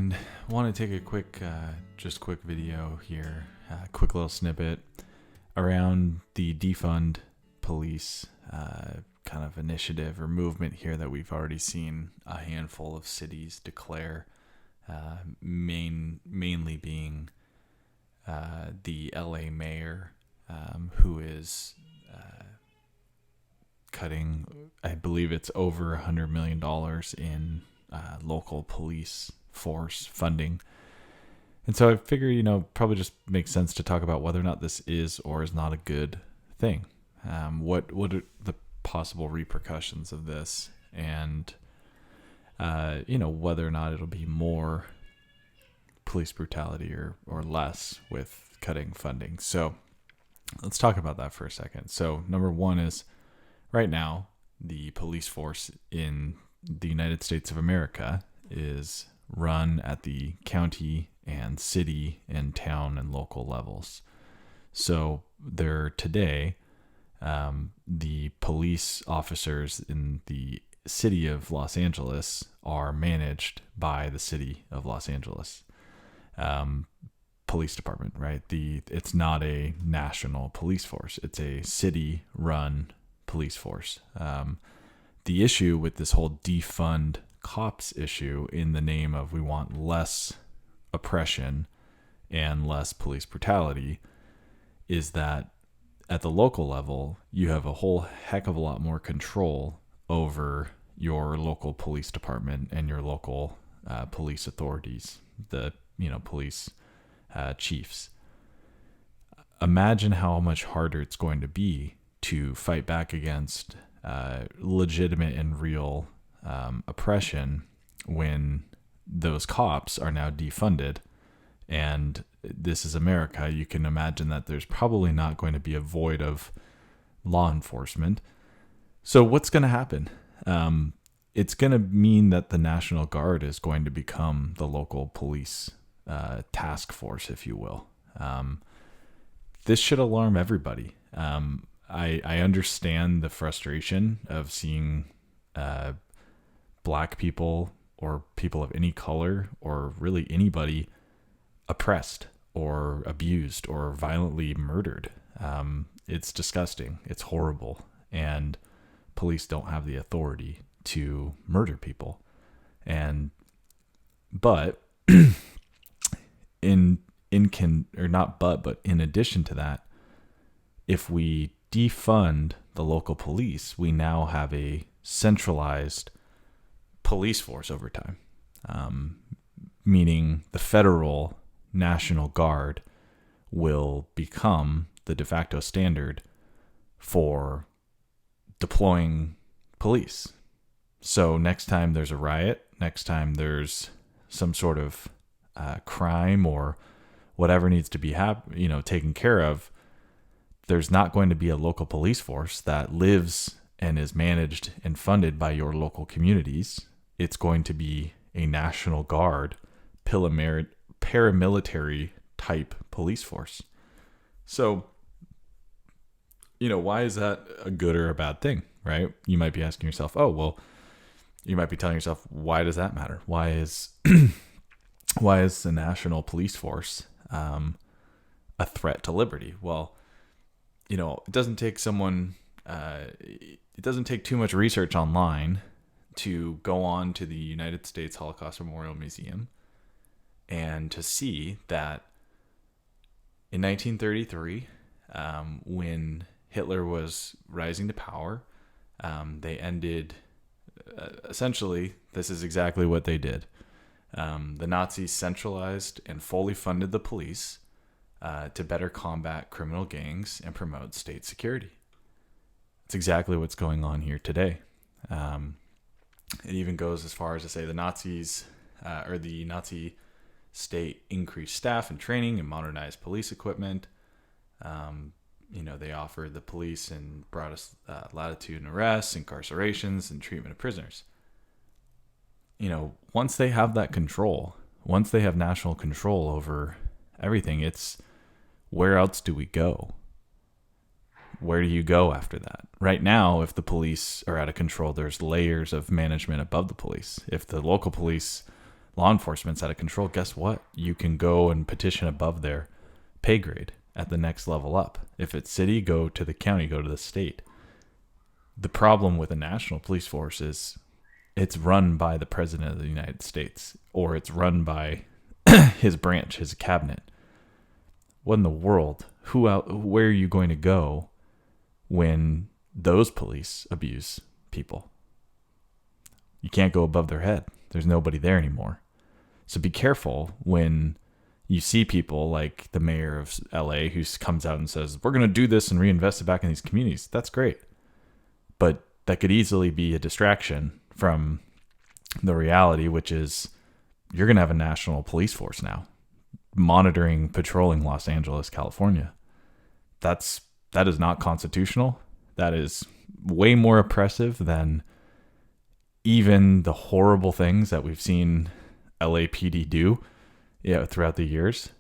and I want to take a quick video here, quick little snippet around the Defund police kind of initiative or movement here that we've already seen a handful of cities declare, mainly being the LA mayor, who is cutting, I believe it's over $100 million in local police force funding. And so I figure, probably just makes sense to talk about whether or not this is or is not a good thing. What are the possible repercussions of this, and whether or not it'll be more police brutality or less with cutting funding. So let's talk about that for a second. So number one is, right now, the police force in the United States of America is run at the county and city and town and local levels. So today, the police officers in the city of Los Angeles are managed by the city of Los Angeles police department, right? It's not a national police force. It's a city-run police force. The issue with this whole defund cops issue, in the name of we want less oppression and less police brutality, is that at the local level, you have a whole heck of a lot more control over your local police department and your local police authorities, the police chiefs. Imagine how much harder it's going to be to fight back against legitimate and real oppression when those cops are now defunded. And this is America. You can imagine that there's probably not going to be a void of law enforcement. So what's going to happen? It's going to mean that the National Guard is going to become the local police task force, if you will. This should alarm everybody. I understand the frustration of seeing black people or people of any color, or really anybody, oppressed or abused or violently murdered. It's disgusting. It's horrible. And police don't have the authority to murder people. But in addition to that, if we defund the local police, we now have a centralized police force over time, meaning the federal National Guard will become the de facto standard for deploying police. So next time there's a riot, next time there's some sort of crime or whatever needs to be taken care of, there's not going to be a local police force that lives and is managed and funded by your local communities. It's going to be a National Guard, paramilitary type police force. So, why is that a good or a bad thing, right? You might be asking yourself, you might be telling yourself, why does that matter? Why is the National Police Force a threat to liberty? Well, it doesn't take it doesn't take too much research online to go on to the United States Holocaust Memorial Museum and to see that in 1933, when Hitler was rising to power, they ended, essentially, this is exactly what they did. The Nazis centralized and fully funded the police to better combat criminal gangs and promote state security. It's exactly what's going on here today. It even goes as far as to say the Nazis, or the Nazi state, increased staff and training and modernized police equipment. They offered the police and brought us latitude in arrests, incarcerations, and treatment of prisoners. Once they have that control, once they have national control over everything, it's where else do we go? Where do you go after that? Right now, if the police are out of control, there's layers of management above the police. If the local police law enforcement's out of control, guess what? You can go and petition above their pay grade at the next level up. If it's city, go to the county, go to the state. The problem with a national police force is it's run by the president of the United States, or it's run by his branch, his cabinet. What in the world? Where are you going to go when those police abuse people? You can't go above their head. There's nobody there anymore. So be careful when you see people like the mayor of LA who comes out and says, we're going to do this and reinvest it back in these communities. That's great. But that could easily be a distraction from the reality, which is you're going to have a national police force now monitoring, patrolling Los Angeles, California. That is not constitutional. That is way more oppressive than even the horrible things that we've seen LAPD do throughout the years.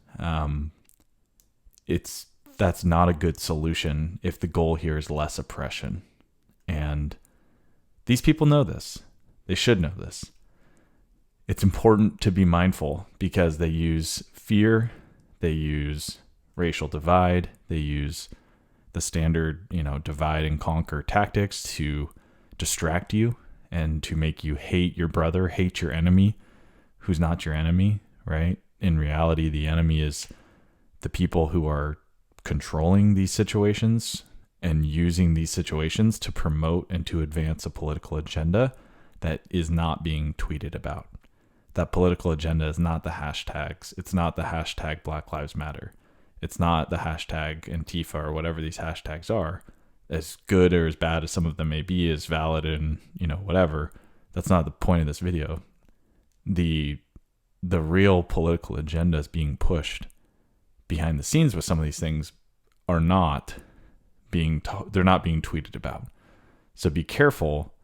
That's not a good solution if the goal here is less oppression. And these people know this. They should know this. It's important to be mindful because they use fear, they use racial divide, they use the standard, divide and conquer tactics to distract you and to make you hate your brother, hate your enemy, who's not your enemy, right? In reality, the enemy is the people who are controlling these situations and using these situations to promote and to advance a political agenda that is not being tweeted about. That political agenda is not the hashtags. It's not the hashtag Black Lives Matter. It's not the hashtag Antifa or whatever these hashtags are. As good or as bad as some of them may be, as valid and, whatever. That's not the point of this video. The real political agenda is being pushed behind the scenes with some of these things are not they're not being tweeted about. So be careful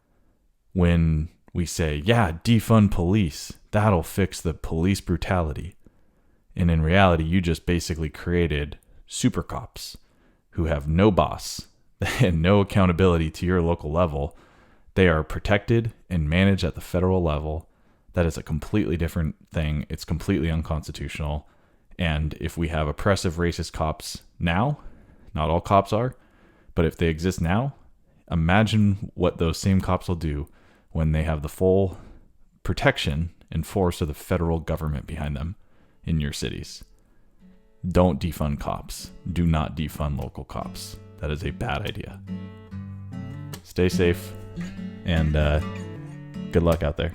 when we say, yeah, defund police. That'll fix the police brutality. And in reality, you just basically created super cops who have no boss and no accountability to your local level. They are protected and managed at the federal level. That is a completely different thing. It's completely unconstitutional. And if we have oppressive racist cops now, not all cops are, but if they exist now, imagine what those same cops will do when they have the full protection and force of the federal government behind them in your cities. Don't defund cops. Do not defund local cops. That is a bad idea. Stay safe and good luck out there.